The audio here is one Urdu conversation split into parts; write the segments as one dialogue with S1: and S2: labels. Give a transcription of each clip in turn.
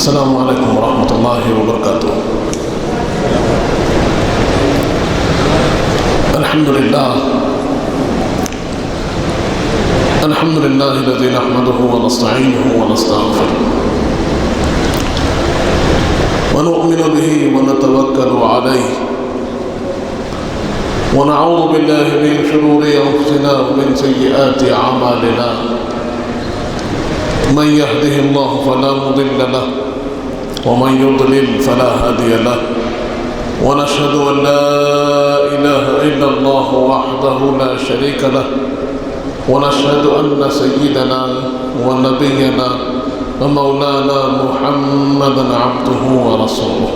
S1: السلام علیکم ورحمۃ اللہ وبرکاتہ۔ الحمد للہ الذی نحمده ونستعینه ونستغفره ونؤمن به ونتوکل علیہ ونعوذ باللہ من شرور انفسنا ومن سیئات اعمالنا، من يهده الله فلا مضل له ومن يضلل فلا هادي له، ونشهد أن لا إله إلا الله وحده لا شريك له، ونشهد أن سيدنا ونبينا ومولانا محمدا عبده ورسوله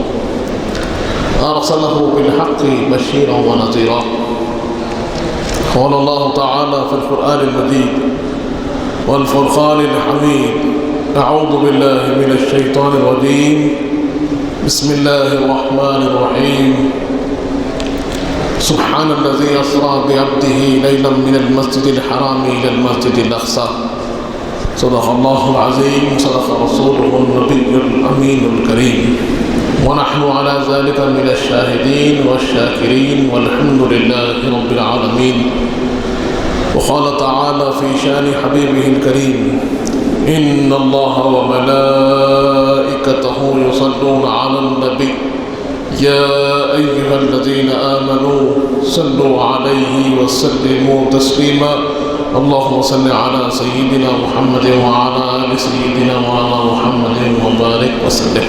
S1: أرسله بالحق بشيرا ونذيرا۔ قال الله تعالى في القرآن المجيد والفرقان الحميد: أعوذ بالله من الشيطان الرجيم، بسم الله الرحمن الرحيم، سبحان الذي أسرى بعبده ليلا من المسجد الحرام إلى المسجد الأقصى، صدق الله العظيم، صدق رسوله النبي الأمين الكريم، ونحن على ذلك من الشاهدين والشاكرين، والحمد لله رب العالمين۔ وقال تعالى في شان حبيبه الكريم: إن الله وملائكته يصلون على النبي يا أيها الذين آمنوا صلوا عليه وسلموا تسليما، اللهم صل على سيدنا محمد وعلى آل سيدنا وعلى محمد وبارك وسلم۔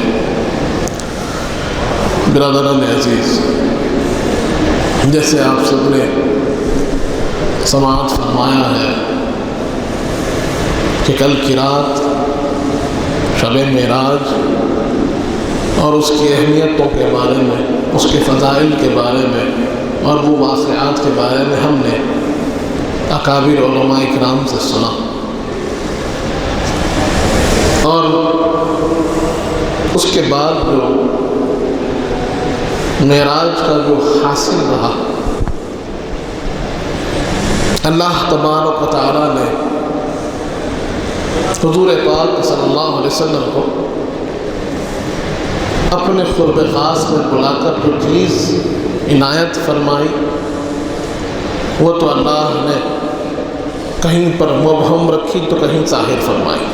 S1: برادران عزیز، جیسے آپ سب نے سماعت فرمایا ہے کہ کل کی رات شب معراج اور اس کی اہمیتوں کے بارے میں، اس کے فضائل کے بارے میں اور وہ واقعات کے بارے میں ہم نے اکابر علماء اکرام سے سنا، اور اس کے بعد جو معراج کا جو حاصل رہا، اللہ تبارک و تعالیٰ نے حضور پاک صلی اللہ علیہ وسلم کو اپنے قرب خاص میں بلا کر جو چیز عنایت فرمائی، وہ تو اللہ نے کہیں پر مبہم رکھی تو کہیں ظاہر فرمائی،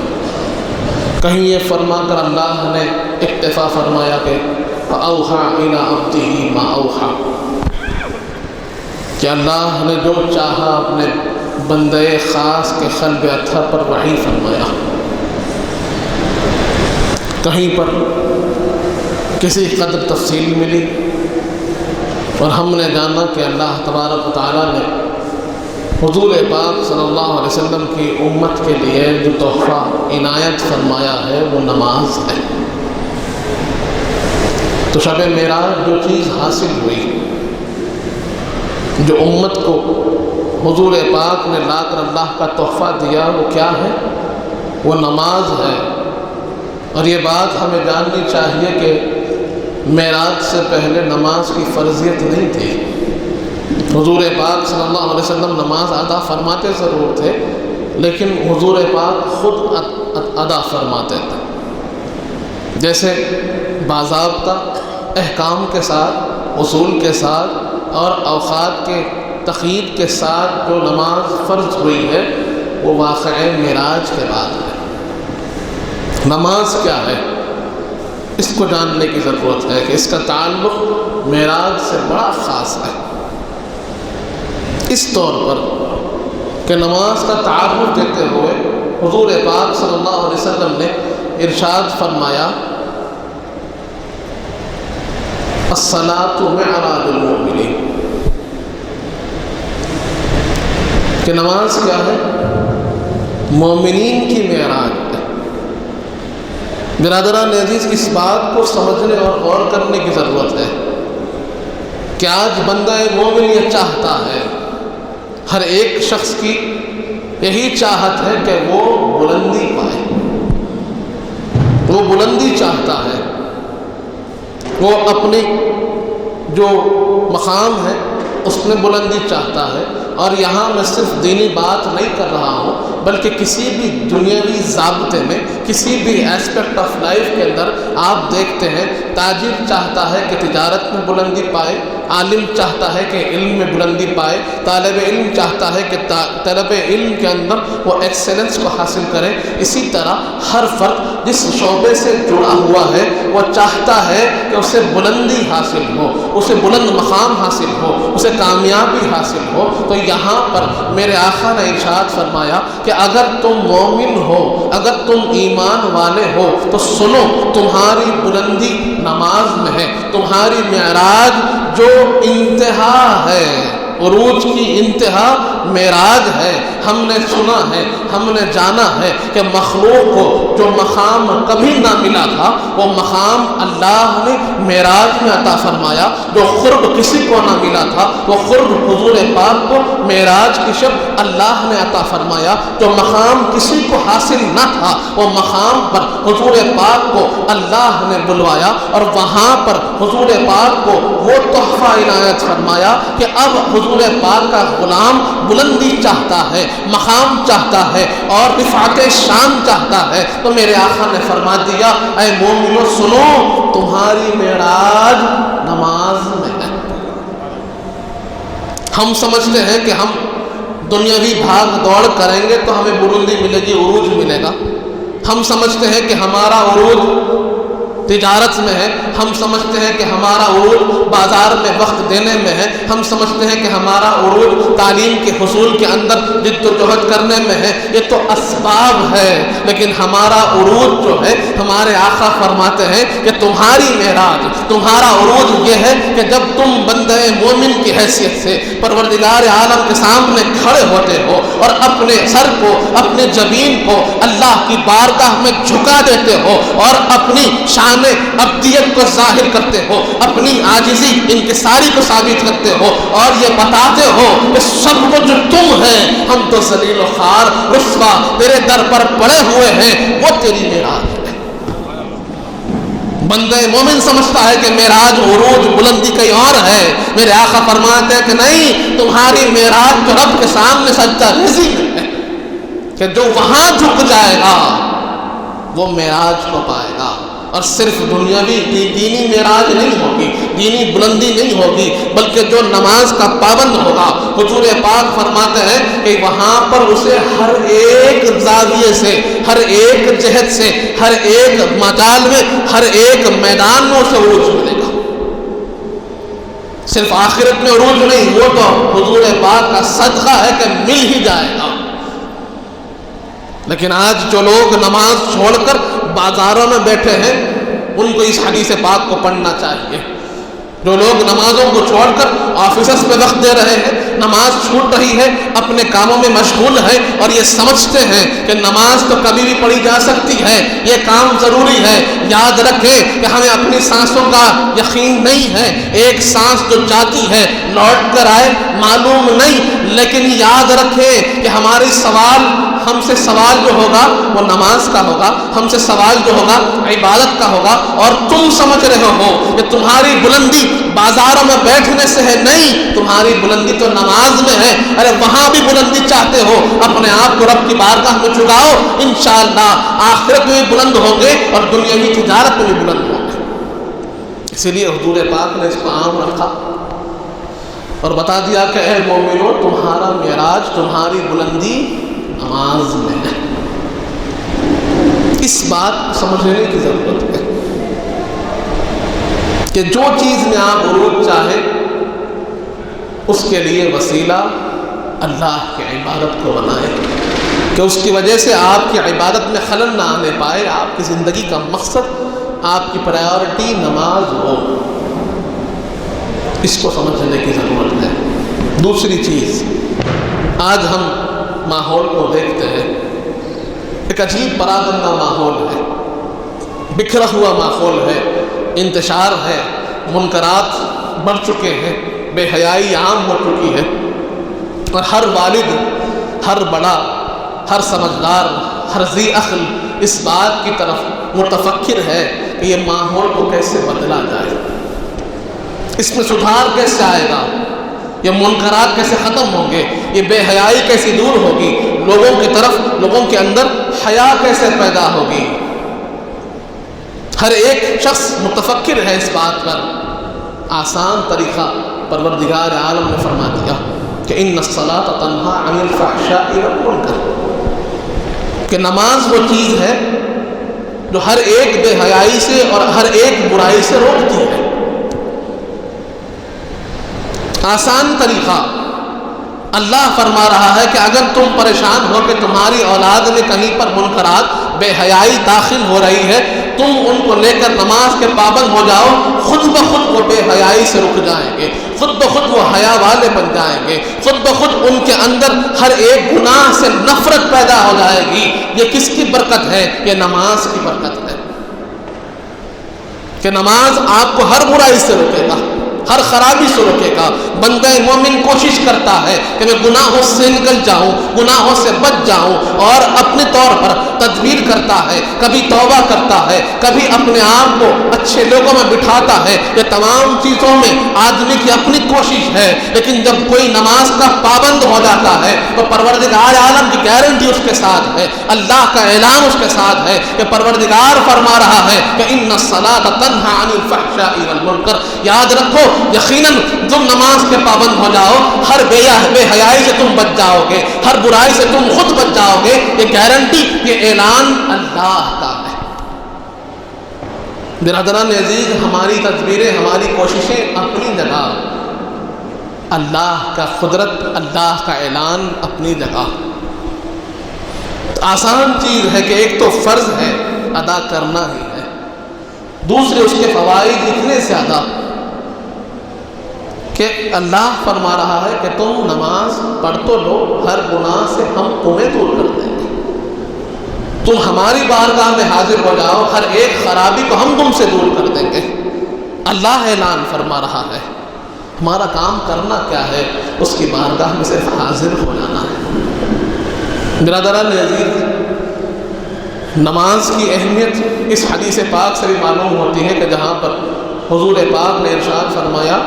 S1: کہیں یہ فرما کر اللہ نے اکتفا فرمایا کہ فَأَوْحَى إِلَىٰ عَبْدِهِ مَا أَوْحَى، کہ اللہ نے جو چاہا اپنے بندے خاص کے قلب اطہر پر وحی فرمایا۔ کہیں پر کسی قدر تفصیل ملی اور ہم نے جانا کہ اللہ تبارک و تعالیٰ نے حضور پاک صلی اللہ علیہ وسلم کی امت کے لیے جو تحفہ عنایت فرمایا ہے وہ نماز ہے۔ تو شب معراج جو چیز حاصل ہوئی، جو امت کو حضور پاک نے لا کر اللہ کا تحفہ دیا، وہ کیا ہے؟ وہ نماز ہے۔ اور یہ بات ہمیں جاننی چاہیے کہ معراج سے پہلے نماز کی فرضیت نہیں تھی۔ حضور پاک صلی اللہ علیہ وسلم نماز ادا فرماتے ضرور تھے، لیکن حضور پاک خود ادا فرماتے تھے۔ جیسے باضابطہ احکام کے ساتھ، اصول کے ساتھ اور اوقات کے تقیید کے ساتھ جو نماز فرض ہوئی ہے، وہ واقعہ معراج کے بعد ہے۔ نماز کیا ہے، اس کو جاننے کی ضرورت ہے کہ اس کا تعلق معراج سے بڑا خاص ہے، اس طور پر کہ نماز کا تعارف دیتے ہوئے حضور پاک صلی اللہ علیہ وسلم نے ارشاد فرمایا: الصلاۃ معراج المؤمنین، کہ نماز کیا ہے؟ مومنین کی معراج ہے۔ برادران عزیز، اس بات کو سمجھنے اور غور کرنے کی ضرورت ہے کہ آج بندہ مومن یہ چاہتا ہے، ہر ایک شخص کی یہی چاہت ہے کہ وہ بلندی پائے، وہ بلندی چاہتا ہے، وہ اپنی جو مقام ہے اس میں بلندی چاہتا ہے۔ اور یہاں میں صرف دینی بات نہیں کر رہا ہوں، بلکہ کسی بھی دنیاوی ضابطے میں، کسی بھی ایسپیکٹ آف لائف کے اندر آپ دیکھتے ہیں تاجر چاہتا ہے کہ تجارت میں بلندی پائے، عالم چاہتا ہے کہ علم میں بلندی پائے، طالب علم چاہتا ہے کہ طلب علم کے اندر وہ ایکسلنس کو حاصل کرے۔ اسی طرح ہر فرد جس شعبے سے جڑا ہوا ہے وہ چاہتا ہے کہ اسے بلندی حاصل ہو، اسے بلند مقام حاصل ہو، اسے کامیابی حاصل ہو۔ تو یہاں پر میرے آقا نے ارشاد فرمایا کہ اگر تم مومن ہو، اگر تم ایمان والے ہو تو سنو، تمہاری بلندی نماز میں ہے، تمہاری معراج جو انتہا ہے، عروج کی انتہا معراج ہے۔ ہم نے سنا ہے، ہم نے جانا ہے کہ مخلوق کو جو مقام کبھی نہ ملا تھا وہ مقام اللہ نے معراج میں عطا فرمایا۔ جو قرب کسی کو نہ ملا تھا وہ قرب حضور پاک کو معراج کی شب اللہ نے عطا فرمایا۔ جو مقام کسی کو حاصل نہ تھا وہ مقام پر حضور پاک کو اللہ نے بلوایا، اور وہاں پر حضور پاک کو وہ تحفہ عنایت فرمایا کہ اب حضور پاک کا غلام بلندی چاہتا ہے، مقام چاہتا ہے اور رفعت شان چاہتا ہے۔ تو میرے آقا نے فرما دیا، اے مومنو سنو، تمہاری معراج نماز میں ہے۔ ہم سمجھتے ہیں کہ ہم دنیاوی بھاگ دوڑ کریں گے تو ہمیں بلندی ملے گی، عروج ملے گا۔ ہم سمجھتے ہیں کہ ہمارا عروج تجارت میں ہے، ہم سمجھتے ہیں کہ ہمارا عروج بازار میں وقت دینے میں ہے، ہم سمجھتے ہیں کہ ہمارا عروج تعلیم کے حصول کے اندر جد و جہد کرنے میں ہے۔ یہ تو اسباب ہے، لیکن ہمارا عروج جو ہے، ہمارے آقا فرماتے ہیں کہ تمہاری معراج، تمہارا عروج یہ ہے کہ جب تم بندہ مومن کی حیثیت سے پروردگار عالم کے سامنے کھڑے ہوتے ہو اور اپنے سر کو، اپنے جبین کو اللہ کی بارگاہ میں جھکا دیتے ہو اور اپنی شان عبدیت کو ظاہر کرتے ہو، اپنی عاجزی انکساری کو ثابت کرتے ہو، اور یہ بتاتے ہو کہ سب کچھ تم ہے، ہم تو ذلیل و خوار رسوا تیرے در پر پڑے ہوئے ہیں، وہ تیری معراج ہے۔ بندہ مومن سمجھتا ہے کہ معراج عروج بلندی کہیں اور ہے۔ میرے آقا فرماتے ہیں کہ نہیں، تمہاری معراج تو رب کے سامنے سجدہ ریزی میں ہے، کہ جو وہاں جھک جائے گا وہ معراج کو پائے گا۔ اور صرف دنیاوی دینی معراج نہیں ہوگی، دینی بلندی نہیں ہوگی، بلکہ جو نماز کا پابند ہوگا، حضور پاک فرماتے ہیں کہ وہاں پر اسے ہر ایک زاویے سے، ہر ایک جہت سے، ہر ایک مجال میں، ہر ایک میدان میں اسے عروج ملے گا۔ صرف آخرت میں عروج نہیں، وہ تو حضور پاک کا صدقہ ہے کہ مل ہی جائے گا۔ لیکن آج جو لوگ نماز چھوڑ کر بازاروں میں بیٹھے ہیں، ان کو اس حدیث پاک کو پڑھنا چاہیے۔ جو لوگ نمازوں کو چھوڑ کر آفیسز پہ وقت دے رہے ہیں، نماز چھوٹ رہی ہے، اپنے کاموں میں مشغول ہے اور یہ سمجھتے ہیں کہ نماز تو کبھی بھی پڑھی جا سکتی ہے، یہ کام ضروری ہے۔ یاد رکھیں کہ ہمیں اپنی سانسوں کا یقین نہیں ہے، ایک سانس جو جاتی ہے لوٹ کر آئے معلوم نہیں، لیکن یاد رکھیں کہ ہمارے سوال، ہم سے سوال جو ہوگا وہ نماز کا ہوگا، ہم سے سوال جو ہوگا عبادت کا ہوگا، اور تم سمجھ رہے ہو کہ تمہاری بلندی بازاروں میں بیٹھنے سے ہے، نہیں، تمہاری بلندی تو نماز میں ہے۔ ارے وہاں بھی بلندی چاہتے ہو، اپنے آپ کو رب کی بارگاہ میں جھکاؤ، انشاءاللہ آخرت میں بھی بلند ہوں گے اور دنیاوی تجارت میں بھی بلند ہوں گے۔ اسی لیے حضور پاک نے اس کو عام رکھا اور بتا دیا کہ اے مومنو، تمہارا معراج، تمہاری بلندی نماز میں ہے۔ اس بات کو سمجھنے کی ضرورت ہے کہ جو چیز میں آپ عروج چاہیں اس کے لیے وسیلہ اللہ کی عبادت کو بنائیں، کہ اس کی وجہ سے آپ کی عبادت میں خلل نہ آنے پائے، آپ کی زندگی کا مقصد، آپ کی پرائیورٹی نماز ہو۔ اس کو سمجھنے کی ضرورت ہے۔ دوسری چیز، آج ہم ماحول کو دیکھتے ہیں، ایک عجیب پراگندہ ماحول ہے، بکھرا ہوا ماحول ہے، انتشار ہے، منکرات بڑھ چکے ہیں، بے حیائی عام ہو چکی ہے، اور ہر والد، ہر بڑا، ہر سمجھدار، ہر ذی عقل اس بات کی طرف متفکر ہے کہ یہ ماحول کو کیسے بدلا جائے، اس میں سدھار کیسے آئے گا۔ یہ منکرات کیسے ختم ہوں گے، یہ بے حیائی کیسے دور ہوگی، لوگوں کی طرف لوگوں کے اندر حیا کیسے پیدا ہوگی۔ ہر ایک شخص متفکر ہے اس بات پر۔ آسان طریقہ پروردگار عالم نے فرما دیا کہ ان الصلاۃ تنہا عن الفحشاء والمنکر، کہ نماز وہ چیز ہے جو ہر ایک بے حیائی سے اور ہر ایک برائی سے روکتی ہے۔ آسان طریقہ، اللہ فرما رہا ہے کہ اگر تم پریشان ہو کہ تمہاری اولاد میں کہیں پر منکرات بے حیائی داخل ہو رہی ہے، تم ان کو لے کر نماز کے پابند ہو جاؤ، خود بخود وہ بے حیائی سے رک جائیں گے، خود بخود وہ حیا والے بن جائیں گے، خود بخود ان کے اندر ہر ایک گناہ سے نفرت پیدا ہو جائے گی۔ یہ کس کی برکت ہے؟ یہ نماز کی برکت ہے کہ نماز آپ کو ہر برائی سے روکے گا، ہر خرابی سے روکے گا۔ بندہ مومن کوشش کرتا ہے کہ میں گناہوں سے نکل جاؤں، گناہوں سے بچ جاؤں، اور اپنے طور پر تدبیر کرتا ہے، کبھی توبہ کرتا ہے، کبھی اپنے آپ کو اچھے لوگوں میں بٹھاتا ہے۔ یہ تمام چیزوں میں آدمی کی اپنی کوشش ہے، لیکن جب کوئی نماز کا پابند ہو جاتا ہے تو پروردگار عالم کی گارنٹی اس کے ساتھ ہے، اللہ کا اعلان اس کے ساتھ ہے کہ پروردگار فرما رہا ہے کہ ان الصلاۃ تنہا عن الفحشاء والمنکر۔ یاد رکھو، یقیناً تم نماز کے پابند ہو جاؤ، ہر بے حیائی سے تم بچ جاؤ گے، ہر برائی سے تم خود بچ جاؤ گے۔ یہ گارنٹی، یہ اعلان اللہ کا ہے۔ برادران عزیز، ہماری تدبیریں، ہماری کوششیں اپنی جگہ، اللہ کا قدرت، اللہ کا اعلان اپنی جگہ۔ آسان چیز ہے کہ ایک تو فرض ہے، ادا کرنا ہی ہے، دوسرے اس کے فوائد اتنے زیادہ کہ اللہ فرما رہا ہے کہ تم نماز پڑھ تو لو، ہر گناہ سے ہم تمہیں دور کر دیں گے۔ تم ہماری بارگاہ میں حاضر ہو جاؤ، ہر ایک خرابی کو ہم تم سے دور کر دیں گے۔ اللہ اعلان فرما رہا ہے، ہمارا کام کرنا کیا ہے؟ اس کی بارگاہ میں صرف حاضر ہو جانا ہے۔ برادران عزیز، نماز کی اہمیت اس حدیث پاک سے بھی معلوم ہوتی ہے کہ جہاں پر حضور پاک نے ارشاد فرمایا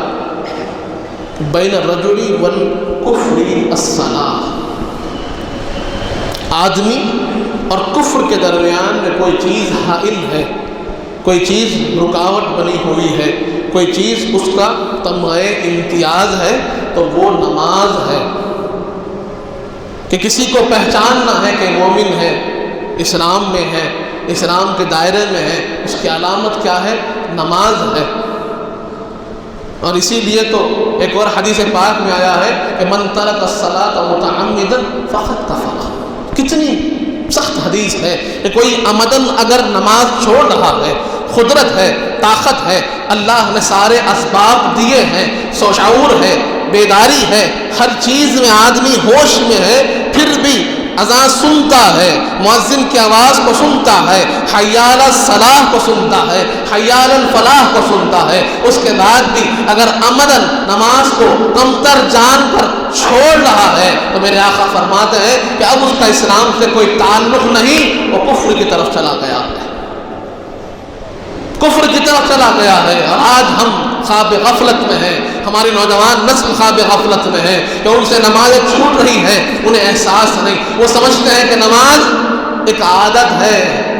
S1: بین الرجل والکفر الصلاۃ، آدمی اور کفر کے درمیان میں کوئی چیز حائل ہے، کوئی چیز رکاوٹ بنی ہوئی ہے، کوئی چیز اس کا تمغہ امتیاز ہے، تو وہ نماز ہے۔ کہ کسی کو پہچاننا ہے کہ مومن ہے، اسلام میں ہے، اسلام کے دائرے میں ہے، اس کی علامت کیا ہے؟ نماز ہے۔ اور اسی لیے تو ایک اور حدیث پاک میں آیا ہے کہ من ترک الصلاۃ متعمدا فقد کفر۔ کتنی سخت حدیث ہے کہ کوئی عمدن اگر نماز چھوڑ رہا ہے، قدرت ہے، طاقت ہے، اللہ نے سارے اسباب دیے ہیں، شعور ہے، بیداری ہے، ہر چیز میں آدمی ہوش میں ہے، پھر بھی اذان سنتا ہے، مؤذن کی آواز کو سنتا ہے، حی علی الصلاح کو سنتا ہے، حی علی الفلاح کو سنتا ہے، اس کے بعد بھی اگر عمدن نماز کو کمتر جان کر چھوڑ رہا ہے تو میرے آقا فرماتے ہیں کہ اب اس کا اسلام سے کوئی تعلق نہیں، وہ کفر کی طرف چلا گیا ہے، کفر کی طرف چلا گیا ہے۔ اور آج ہم خواب غفلت میں ہیں، ہماری نوجوان نسل خواب غفلت میں ہے کہ ان سے نمازیں چھوٹ رہی ہیں، انہیں احساس نہیں، وہ سمجھتے ہیں کہ نماز ایک عادت ہے،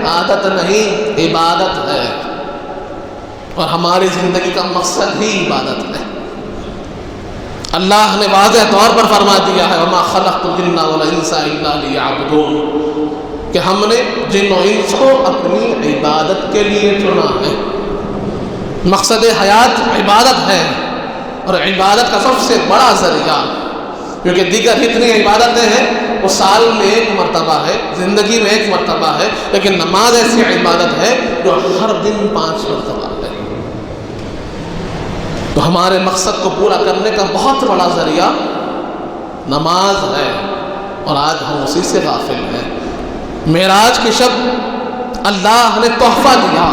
S1: عادت نہیں، عبادت ہے، اور ہماری زندگی کا مقصد ہی عبادت ہے۔ اللہ نے واضح طور پر فرما دیا ہے وَمَا خَلَقْتُ الْجِنَّ وَالْإِنسَ إِلَّا لِيَعْبُدُونِ، کہ ہم نے جن و انس کو اپنی عبادت کے لیے چنا ہے۔ مقصد حیات عبادت ہے، اور عبادت کا سب سے بڑا ذریعہ، کیونکہ دیگر جتنی عبادتیں ہیں وہ سال میں ایک مرتبہ ہے، زندگی میں ایک مرتبہ ہے، لیکن نماز ایسی عبادت ہے جو ہر دن 5 مرتبہ ہے۔ تو ہمارے مقصد کو پورا کرنے کا بہت بڑا ذریعہ نماز ہے، اور آج ہم اسی سے غافل ہیں۔ معراج کی شب اللہ نے تحفہ دیا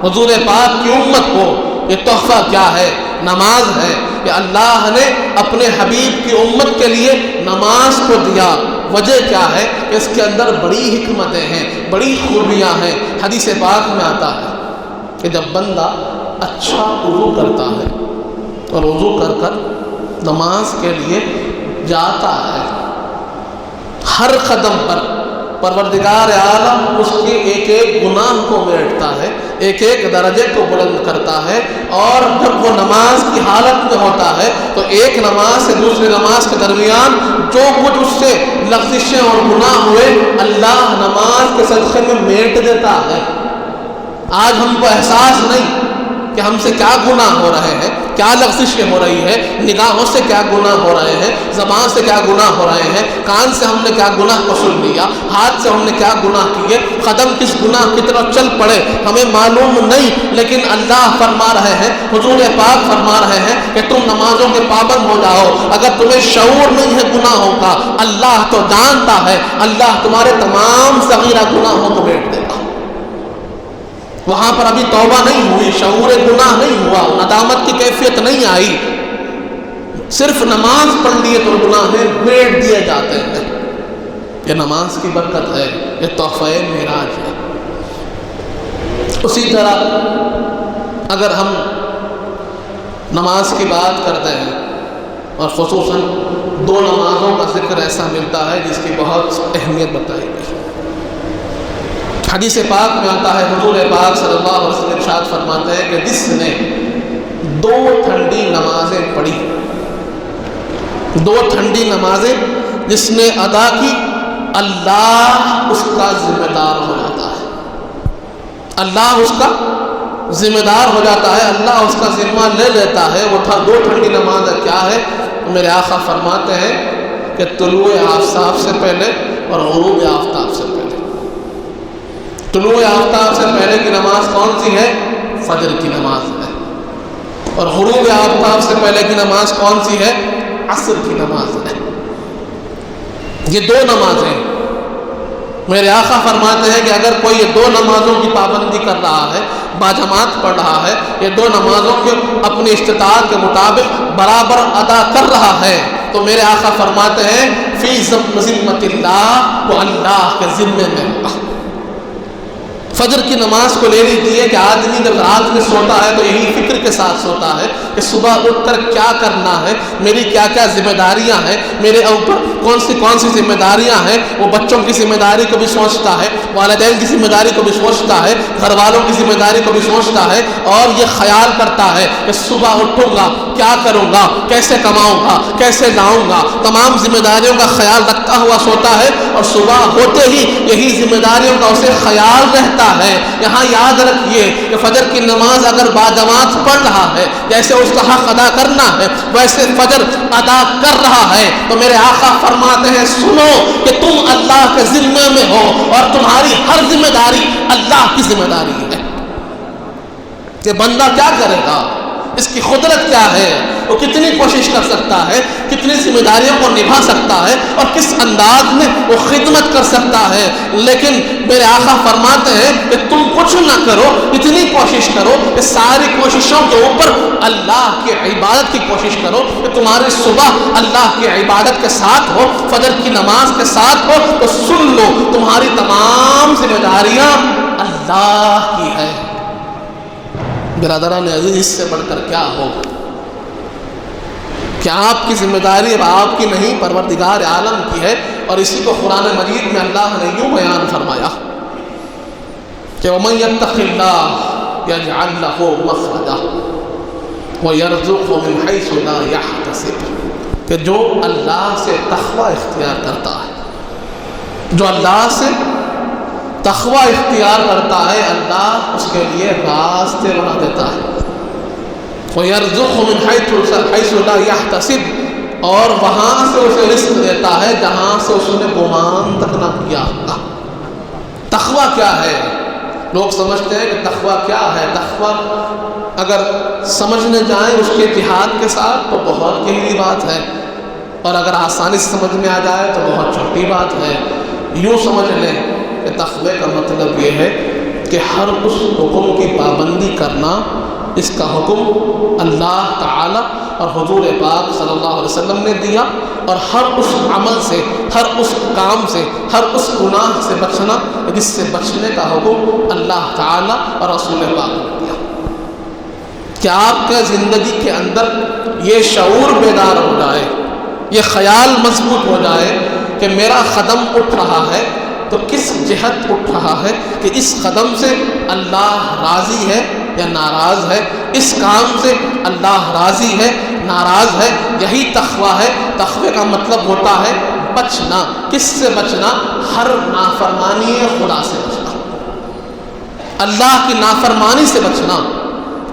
S1: حضور پاک کی امت کو، یہ تحفہ کیا ہے؟ نماز ہے، کہ اللہ نے اپنے حبیب کی امت کے لیے نماز کو دیا۔ وجہ کیا ہے؟ کہ اس کے اندر بڑی حکمتیں ہیں، بڑی خوبیاں ہیں۔ حدیث پاک میں آتا ہے کہ جب بندہ اچھا وضو کرتا ہے اور وضو کر کر نماز کے لیے جاتا ہے، ہر قدم پر پروردگار عالم اس کے ایک ایک گناہ کو میٹتا ہے، ایک ایک درجے کو بلند کرتا ہے، اور جب وہ نماز کی حالت میں ہوتا ہے تو ایک نماز سے دوسری نماز کے درمیان جو کچھ اس سے لغزشیں اور گناہ ہوئے اللہ نماز کے صدقے میں میٹ دیتا ہے۔ آج ہم کو احساس نہیں کہ ہم سے کیا گناہ ہو رہے ہیں، کیا لغزشیں ہو رہی ہے، نگاہوں سے کیا گناہ ہو رہے ہیں، زبان سے کیا گناہ ہو رہے ہیں، کان سے ہم نے کیا گناہ کو سن لیا، ہاتھ سے ہم نے کیا گناہ کیے، قدم کس گناہ کی طرف چل پڑے ہمیں معلوم نہیں، لیکن اللہ فرما رہے ہیں، حضور پاک فرما رہے ہیں کہ تم نمازوں کے پابند ہو جاؤ۔ اگر تمہیں شعور نہیں ہے گناہوں کا، اللہ تو جانتا ہے، اللہ تمہارے تمام صغیرہ گناہوں کو میٹ دے گا۔ وہاں پر ابھی توبہ نہیں ہوئی، شعور گناہ نہیں ہوا، ندامت کی کیفیت نہیں آئی، صرف نماز پڑھ لیے تو گناہ میٹ دیے جاتے ہیں۔ یہ نماز کی برکت ہے، یہ تحفہ معراج ہے۔ اسی طرح اگر ہم نماز کی بات کرتے ہیں، اور خصوصاً دو نمازوں کا ذکر ایسا ملتا ہے جس کی بہت اہمیت بتائی گئی۔ حدیث پاک میں آتا ہے، حضور پاک صلی اللہ علیہ وسلم ارشاد فرماتے ہیں کہ جس نے دو ٹھنڈی نمازیں پڑھی، دو ٹھنڈی نمازیں جس نے ادا کی، اللہ اس کا ذمہ دار ہو جاتا ہے، اللہ اس کا ذمہ دار ہو جاتا ہے، اللہ اس کا ذمہ لے لیتا ہے۔ وہ دو ٹھنڈی نمازیں کیا ہے؟ میرے آقا فرماتے ہیں کہ طلوع آفتاب سے پہلے اور غروب آفتاب سے پہلے۔ طلوع آفتاب سے پہلے کی نماز کون سی ہے؟ فجر کی نماز ہے۔ اور غروب آفتاب سے پہلے کی نماز کون سی ہے؟ عصر کی نماز ہے۔ یہ دو نمازیں میرے آقا فرماتے ہیں کہ اگر کوئی یہ دو نمازوں کی پابندی کر رہا ہے، باجماعت پڑھ رہا ہے، یہ دو نمازوں کے اپنی استطاعت کے مطابق برابر ادا کر رہا ہے، تو میرے آقا فرماتے ہیں فی ذمۃ اللہ، وہ اللہ کے ذمے میں ہوگا۔ فجر کی نماز کو لے لیجیے کہ آدمی جب رات میں سوتا ہے تو یہی فکر کے ساتھ سوتا ہے کہ صبح اٹھ کر کیا کرنا ہے، میری کیا کیا ذمہ داریاں ہیں، میرے اوپر کون سی ذمہ داریاں ہیں۔ وہ بچوں کی ذمہ داری کو بھی سوچتا ہے، والدین کی ذمہ داری کو بھی سوچتا ہے، گھر والوں کی ذمہ داری کو بھی سوچتا ہے، اور یہ خیال کرتا ہے کہ صبح اٹھوں گا، کیا کروں گا، کیسے کماؤں گا، کیسے لاؤں گا، تمام ذمہ داریوں کا خیال رکھتا ہوا سوتا ہے، اور صبح ہوتے ہی یہی ذمہ داریوں کا اسے خیال رہتا ہے۔ یہاں یاد رکھیے کہ فجر کی نماز اگر باجماعت پڑھ رہا ہے، جیسے اس کا حق ادا کرنا ہے ویسے فجر ادا کر رہا ہے، تو میرے آقا فرماتے ہیں سنو کہ تم اللہ کے ذمے میں ہو، اور تمہاری ہر ذمہ داری اللہ کی ذمہ داری ہے۔ کہ بندہ کیا کرے گا، اس کی قدرت کیا ہے، وہ کتنی کوشش کر سکتا ہے، کتنی ذمہ داریوں کو نبھا سکتا ہے، اور کس انداز میں وہ خدمت کر سکتا ہے۔ لیکن میرے آقا فرماتے ہیں کہ تم کچھ نہ کرو، اتنی کوشش کرو کہ ساری کوششوں کے اوپر اللہ کی عبادت کی کوشش کرو، کہ تمہاری صبح اللہ کی عبادت کے ساتھ ہو، فجر کی نماز کے ساتھ ہو، تو سن لو تمہاری تمام ذمہ داریاں اللہ کی ہے۔ برادران عزیز، اس سے بڑھ کر کیا ہو کہ آپ کی ذمہ داری اب آپ کی نہیں، پروردگار عالم کی ہے۔ اور اسی کو قرآن مجید میں اللہ نے یوں بیان فرمایا کہ وَمَن يَتَّقِ اللَّهَ يَجْعَلْ لَهُ مَخْرَجًا وَيَرْزُقْهُ مِنْ حَيْثُ لَا يَحْتَسِبُ، کہ جو اللہ سے تقوی اختیار کرتا ہے، جو اللہ سے تقوی اختیار کرتا ہے، اللہ اس کے لیے راستے بنا دیتا ہے۔ وَيَرْزُقْهُ مِنْ حَيْثُ لَا يَحْتَسِبُ، اور وہاں سے اسے رزق دیتا ہے جہاں سے اس نے گمان تک نہ کیا ہوگا۔ تقوی کیا ہے؟ لوگ سمجھتے ہیں کہ تقوی کیا ہے۔ تقوی اگر سمجھنے جائیں اس کے جہاد کے ساتھ تو بہت گہری بات ہے، اور اگر آسانی سے سمجھ میں آ جائے تو بہت چھوٹی بات ہے۔ یوں سمجھ لیں کہ تقوی کا مطلب یہ ہے کہ ہر اس حکم کی پابندی کرنا اس کا حکم اللہ تعالی اور حضور پاک صلی اللہ علیہ وسلم نے دیا، اور ہر اس عمل سے، ہر اس کام سے، ہر اس گناہ سے بچنا جس سے بچنے کا حکم اللہ تعالی اور رسول پاک نے دیا۔ کہ آپ کے زندگی کے اندر یہ شعور بیدار ہو جائے، یہ خیال مضبوط ہو جائے کہ میرا قدم اٹھ رہا ہے تو کس جہت اٹھ رہا ہے، کہ اس قدم سے اللہ راضی ہے یا ناراض ہے، اس کام سے اللہ راضی ہے ناراض ہے، یہی تقویٰ ہے۔ تقوی کا مطلب ہوتا ہے بچنا۔ کس سے بچنا؟ ہر نافرمانی خدا سے بچنا، اللہ کی نافرمانی سے بچنا،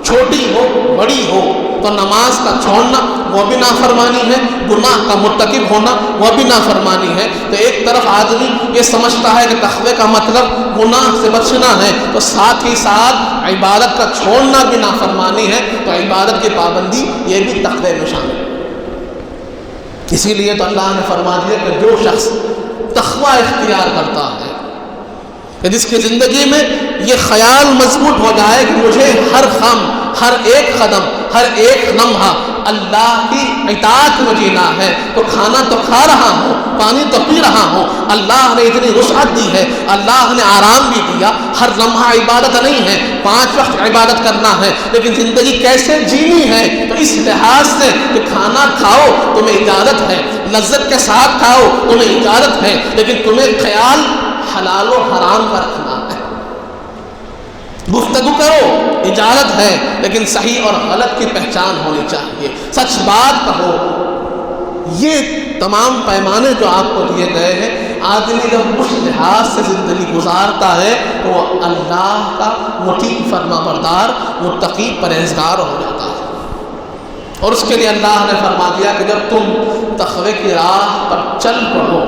S1: چھوٹی ہو بڑی ہو۔ تو نماز کا چھوڑنا وہ بھی نافرمانی ہے، گناہ کا مرتکب ہونا وہ بھی نافرمانی ہے۔ تو ایک طرف آدمی یہ سمجھتا ہے کہ تقوی کا مطلب گناہ سے بچنا ہے، تو ساتھ ہی ساتھ عبادت کا چھوڑنا بھی نافرمانی ہے، تو عبادت کی پابندی یہ بھی تقوی میں شامل ہے۔ اسی لیے تو اللہ نے فرما دیا کہ جو شخص تقوی اختیار کرتا ہے، کہ جس کی زندگی میں یہ خیال مضبوط ہو جائے کہ مجھے ہر خم، ہر ایک قدم، ہر ایک لمحہ اللہ کی اطاعت میں جینا ہے، تو کھانا تو کھا رہا ہوں، پانی تو پی رہا ہوں، اللہ نے اتنی وسعت دی ہے، اللہ نے آرام بھی دیا، ہر لمحہ عبادت نہیں ہے، 5 وقت عبادت کرنا ہے، لیکن زندگی کیسے جینی ہے؟ تو اس لحاظ سے کہ کھانا کھاؤ تمہیں اجازت ہے، لذت کے ساتھ کھاؤ تمہیں اجازت ہے، لیکن تمہیں خیال حلال و حرام کا رکھنا ہے۔ گفتگو کرو اجازت ہے، لیکن صحیح اور غلط کی پہچان ہونی چاہیے، سچ بات کہو۔ یہ تمام پیمانے جو آپ کو دیے گئے ہیں، آدمی جب اس لحاظ سے زندگی گزارتا ہے تو وہ اللہ کا مطیع فرما بردار متقی پرہیزگار ہو جاتا ہے۔ اور اس کے لیے اللہ نے فرما دیا کہ جب تم تقوی کی راہ پر چل پڑو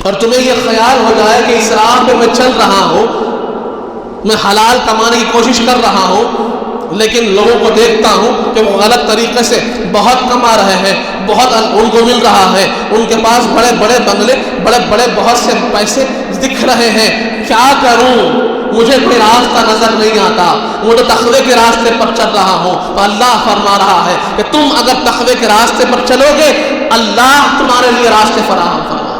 S1: اور تمہیں یہ خیال ہو جائے کہ اس راہ پہ میں چل رہا ہوں، میں حلال کمانے کی کوشش کر رہا ہوں، لیکن لوگوں کو دیکھتا ہوں کہ وہ غلط طریقے سے بہت کما رہے ہیں، بہت ان کو مل رہا ہے، ان کے پاس بڑے بڑے بنگلے، بڑے بڑے بہت سے پیسے دکھ رہے ہیں، کیا کروں؟ مجھے کوئی راستہ نظر نہیں آتا، وہ تو تقوی کے راستے پر چل رہا ہوں۔ تو اللہ فرما رہا ہے کہ تم اگر تقوی کے راستے پر چلو گے، اللہ تمہارے لیے راستے فراہم فرمائے گا۔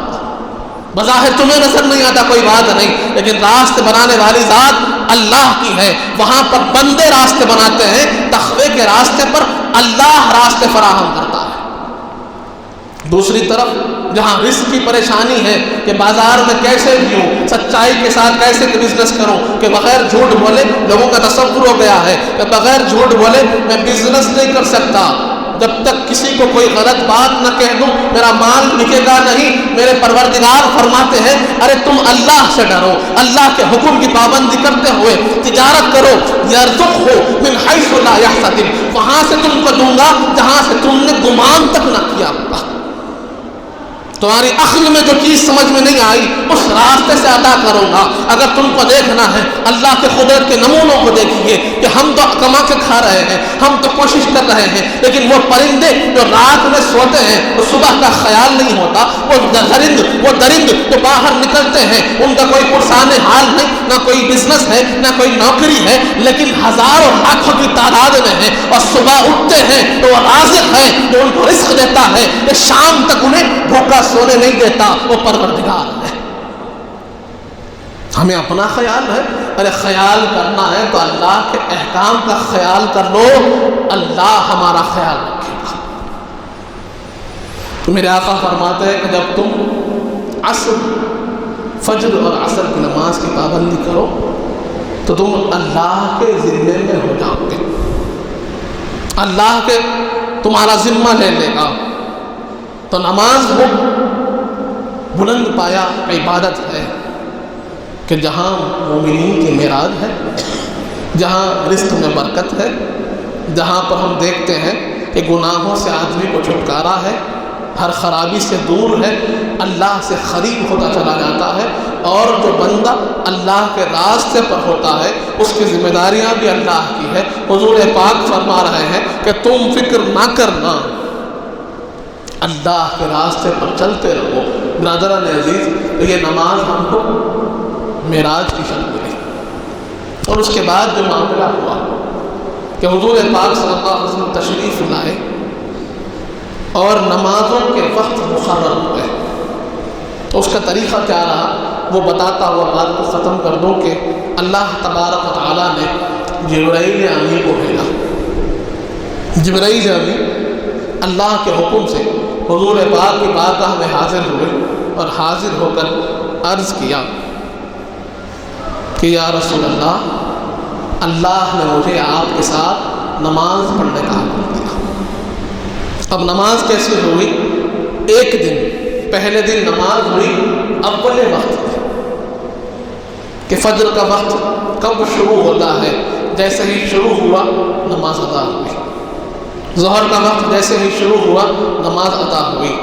S1: بظاہر تمہیں نظر نہیں آتا کوئی بات نہیں، لیکن راستے بنانے والی ذات اللہ کی ہے۔ وہاں پر بندے راستے بناتے ہیں، تقوی کے راستے پر اللہ راستے فراہم کرتا ہے۔ دوسری طرف جہاں رزق کی پریشانی ہے کہ بازار میں کیسے جیوں، سچائی کے ساتھ کیسے بزنس کروں کہ بغیر جھوٹ بولے، لوگوں کا تصور ہو گیا ہے کہ بغیر جھوٹ بولے میں بزنس نہیں کر سکتا، جب تک کسی کو کوئی غلط بات نہ کہہ دوں میرا مال بکے گا نہیں۔ میرے پروردگار فرماتے ہیں ارے تم اللہ سے ڈرو، اللہ کے حکم کی پابندی کرتے ہوئے تجارت کرو، یرزقہ من حیث لا یحتسب، وہاں سے تم کو دوں گا جہاں سے تم نے گمان تک نہ کیا ہوگا۔ تمہاری عقل میں جو چیز سمجھ میں نہیں آئی اس راستے سے عطا کروں گا۔ اگر تم کو دیکھنا ہے اللہ کے قدرت کے نمونوں کو دیکھیے کہ ہم تو کما کے کھا رہے ہیں، ہم تو کوشش کر رہے ہیں، لیکن وہ پرندے جو رات میں سوتے ہیں وہ صبح کا خیال نہیں ہوتا، وہ درند جو باہر نکلتے ہیں ان کا کوئی پرسان حال نہیں، نہ کوئی بزنس ہے نہ کوئی نوکری ہے، لیکن ہزاروں لاکھوں کی تعداد میں ہیں اور صبح اٹھتے ہیں تو وہ رازق ہے جو ان کو رزق دیتا ہے کہ شام تک انہیں بھوکا سونے نہیں دیتا، وہ پروردگار ہے۔ ہمیں اپنا خیال ہے، ارے خیال کرنا ہے تو اللہ کے احکام کا خیال کر لو، اللہ ہمارا خیال رکھے گا۔ تو میرے آقا فرماتے ہیں کہ جب تم عصر، فجر اور عصر کی نماز کی پابندی کرو تو تم اللہ کے ذمے میں ہو جاؤ گے، اللہ کے تمہارا ذمہ لے لے گا۔ تو نماز وہ بلند پایا عبادت ہے کہ جہاں مومنین کی معراج ہے، جہاں رزق میں برکت ہے، جہاں پر ہم دیکھتے ہیں کہ گناہوں سے آدمی کو چھٹکارا ہے، ہر خرابی سے دور ہے، اللہ سے قریب ہوتا چلا جاتا ہے، اور جو بندہ اللہ کے راستے پر ہوتا ہے اس کی ذمہ داریاں بھی اللہ کی ہے۔ حضور پاک فرما رہے ہیں کہ تم فکر نہ کرنا، اللہ کے راستے پر چلتے رہو۔ برادران عزیز، یہ نماز ہم کو معراج کی شکل ملی، اور اس کے بعد جو معاملہ ہوا کہ حضور پاک صلی اللہ علیہ وسلم تشریف لائے اور نمازوں کے وقت مقرر ہوئے، تو اس کا طریقہ کیا رہا وہ بتاتا ہوا بات کو ختم کر دوں کہ اللہ تبارک و تعالیٰ نے جبرائیل امین کو بھیجا جبرائیل امین اللہ کے حکم سے حضور پاک کی بارگاہ میں حاضر ہوئے اور حاضر ہو کر عرض کیا کہ یا رسول اللہ، اللہ نے مجھے آپ کے ساتھ نماز پڑھنے کا حکم دیا۔ اب نماز کیسے ہوئی؟ ایک دن پہلے دن نماز ہوئی اول وقت میں، کہ فجر کا وقت کب شروع ہوتا ہے، جیسے ہی شروع ہوا نماز ادا ہوئی۔ ظہر کا وقت جیسے ہی شروع ہوا نماز ادا ہوئی۔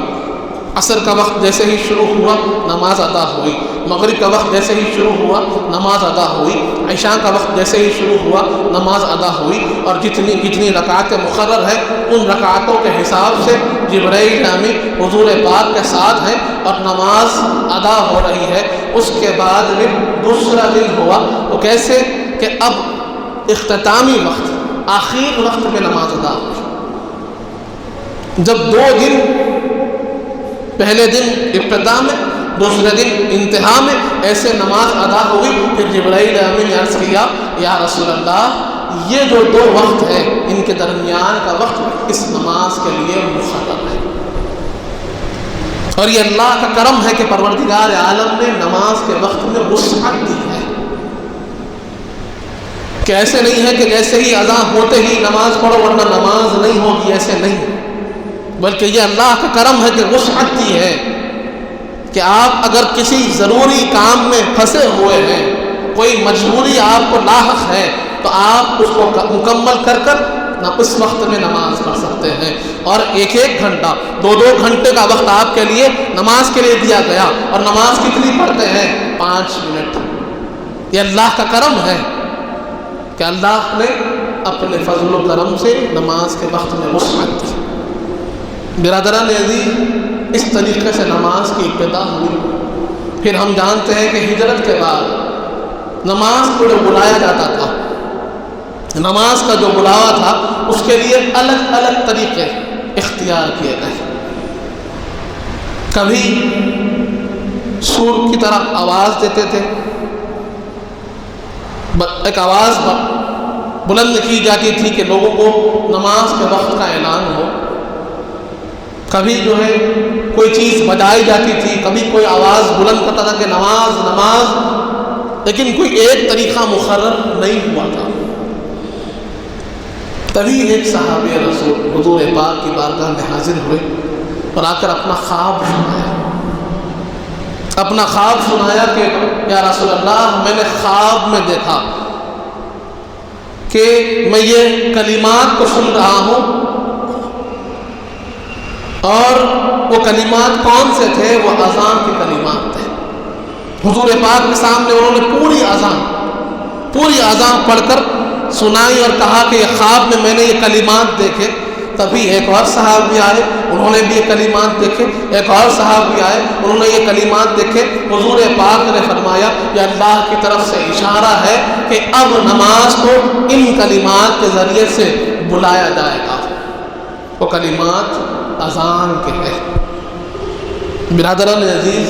S1: عصر کا وقت جیسے ہی شروع ہوا نماز ادا ہوئی۔ مغرب کا وقت جیسے ہی شروع ہوا نماز ادا ہوئی۔ عشاء کا وقت جیسے ہی شروع ہوا نماز ادا ہوئی۔ اور جتنی رکعتیں مقرر ہیں ان رکعتوں کے حساب سے جبرائیل امین حضور پاک کے ساتھ ہیں اور نماز ادا ہو رہی ہے۔ اس کے بعد میں دوسرا دن ہوا، وہ کیسے کہ اب اختتامی وقت، آخر وقت میں نماز ادا ہوئی۔ جب 2 دن، پہلے دن ابتدا میں، دوسرے دن انتہا میں ایسے نماز ادا ہوئی، پھر جبرائیل امین نے عرض کیا یا رسول اللہ، یہ جو 2 وقت ہیں ان کے درمیان کا وقت اس نماز کے لیے مقرر ہے۔ اور یہ اللہ کا کرم ہے کہ پروردگار عالم نے نماز کے وقت میں وسعت دی ہے، کہ ایسے نہیں ہے کہ جیسے ہی اذان ہوتے ہی نماز پڑھو ورنہ نماز نہیں ہوگی، ایسے نہیں، بلکہ یہ اللہ کا کرم ہے کہ وسعت دی ہے کہ آپ اگر کسی ضروری کام میں پھنسے ہوئے ہیں، کوئی مجبوری آپ کو لاحق ہے، تو آپ اس کو مکمل کر اس وقت میں نماز پڑھ سکتے ہیں۔ اور 1 گھنٹہ 2 گھنٹے کا وقت آپ کے لیے نماز کے لیے دیا گیا، اور نماز کتنی پڑھتے ہیں؟ 5 منٹ۔ یہ اللہ کا کرم ہے کہ اللہ نے اپنے فضل و کرم سے نماز کے وقت میں وسعت دی۔ برادران عزیز، اس طریقے سے نماز کی ابتدا ہوئی۔ پھر ہم جانتے ہیں کہ ہجرت کے بعد نماز کو جو بلایا جاتا تھا، نماز کا جو بلاوا تھا، اس کے لیے الگ الگ طریقے اختیار کیے گئے۔ کبھی سور کی طرح آواز دیتے تھے، ایک آواز بلند کی جاتی تھی کہ لوگوں کو نماز کے وقت کا اعلان ہو۔ کبھی جو ہے کوئی چیز بجائی جاتی تھی، کبھی کوئی آواز بلند کرتا تھا کہ نماز نماز، لیکن کوئی ایک طریقہ مقرر نہیں ہوا تھا۔ تبھی ایک صحابی رسول حضور پاک کی بارگاہ میں حاضر ہوئے اور آ کر اپنا خواب سنایا کہ یا رسول اللہ، میں نے خواب میں دیکھا کہ میں یہ کلمات کو سن رہا ہوں، اور وہ کلمات کون سے تھے؟ وہ اذان کے کلمات تھے۔ حضور پاک کے سامنے انہوں نے پوری اذان پڑھ کر سنائی اور کہا کہ یہ خواب میں نے یہ کلمات دیکھے۔ تبھی ایک اور صحابی آئے، انہوں نے بھی یہ کلمات دیکھے، ایک اور صحابی آئے، انہوں نے یہ کلمات دیکھے۔ حضور پاک نے فرمایا یہ اللہ کی طرف سے اشارہ ہے کہ اب نماز کو ان کلمات کے ذریعے سے بلایا جائے گا۔ وہ کلمات اذان کے ہیں۔ برادران عزیز،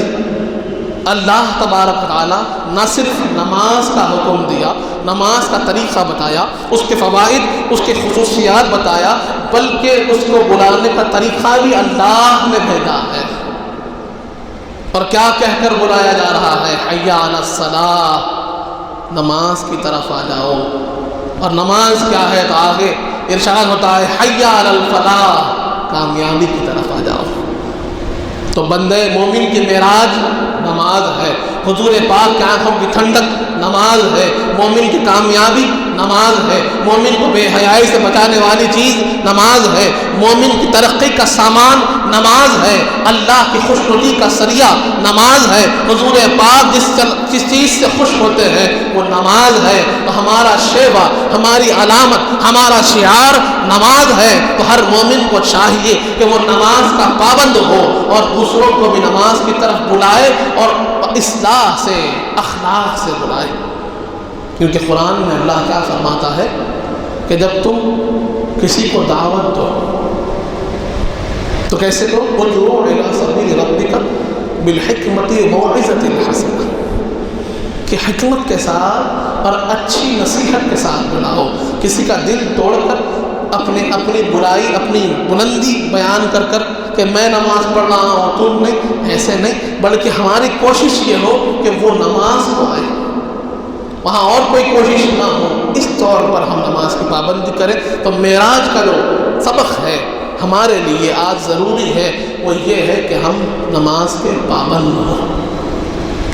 S1: اللہ تبارک تعالیٰ نہ صرف نماز کا حکم دیا، نماز کا طریقہ بتایا، اس کے فوائد، اس کی خصوصیات بتایا، بلکہ اس کو بلانے کا طریقہ بھی اللہ نے بھیجا ہے۔ اور کیا کہہ کر بلایا جا رہا ہے؟ حی علی الصلاۃ، نماز کی طرف آ جاؤ۔ اور نماز کیا ہے؟ تو آگے ارشاد ہوتا ہے حی علی الفلاح، کامیابی کی طرف آ جاؤ۔ تو بندے مومن کی معراج نماز ہے، حضور پاک کی آنکھوں کی ٹھنڈک نماز ہے، مومن کی کامیابی نماز ہے، مومن کو بے حیائی سے بچانے والی چیز نماز ہے، مومن کی ترقی کا سامان نماز ہے، اللہ کی خوشنودی کا ذریعہ نماز ہے۔ حضور پاک جس چیز سے خوش ہوتے ہیں وہ نماز ہے۔ تو ہمارا شیوا، ہماری علامت، ہمارا شعار نماز ہے۔ تو ہر مومن کو چاہیے کہ وہ نماز کا پابند ہو اور دوسروں کو بھی نماز کی طرف بلائے اور اصلاح سے، اخلاق سے بلائے۔ کیونکہ قرآن میں اللہ کیا فرماتا ہے کہ جب تم کسی کو دعوت دو تو کیسے دو؟ ادعو الی سبیل ربک بالحکمۃ والموعظۃ الحسنہ، کہ حکمت کے ساتھ اور اچھی نصیحت کے ساتھ بلاؤ۔ کسی کا دل توڑ کر اپنی برائی، اپنی بلندی بیان کر کر کہ میں نماز پڑھ رہا ہوں تو نہیں، ایسے نہیں، بلکہ ہماری کوشش یہ ہو کہ وہ نماز کو آئے، وہاں اور کوئی کوشش نہ ہو، اس طور پر ہم نماز کی پابندی کریں۔ تو معراج کا جو سبق ہے ہمارے لیے آج ضروری ہے وہ یہ ہے کہ ہم نماز کے پابند ہوں،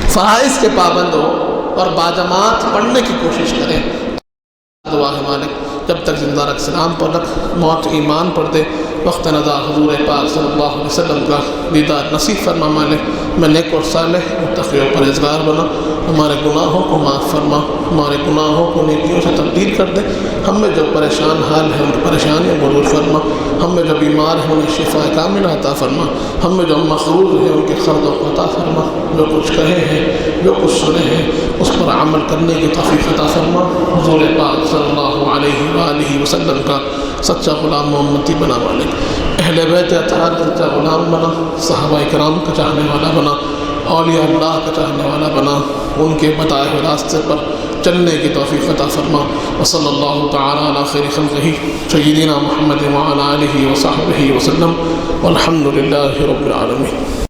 S1: فرائض کے پابند ہوں اور باجماعت پڑھنے کی کوشش کریں۔ دعا ہے مالک جب تک زندہ رکھ، سلام پر رکھ، موت ایمان پر دے، وقت ندا حضور پاک صلی اللہ علیہ وسلم کا دیدار نصیب فرما مالک، میں نیک اور صالح متقی و پرہیزگار بنا، ہمارے گناہوں کو معاف فرما، ہمارے گناہوں کو نیکیوں سے تبدیل کر دے، ہم میں جو پریشان حال ہیں ان کی پریشانیوں کو دور فرما، ہم میں جو بیمار ہیں انہیں شفا کاملہ عطا فرما، ہم میں جو مغرور ہیں ان کے قرضوں کو عطا فرما، جو کچھ کہے ہیں جو کچھ سنے ہیں اس پر عمل کرنے کی توفیق عطا فرما، حضور پاک صلی اللہ علیہ وآلہ وسلم کا سچا غلام و امتی بنا مالک، اہل بیت اطہار کا سچا غلام بنا، صحابہ کرام کا چاہنے والا بنا، اولیاء اللہ کا چاہنے والا بنا، ان کے بتائے ہوئے راستے پر چلنے کی توفیق عطا فرما، وصلی اللہ تعالی علی خیر خلقہ سیدنا محمد وعلی آلہ وصحبہ وسلم، والحمد للہ رب العالمین۔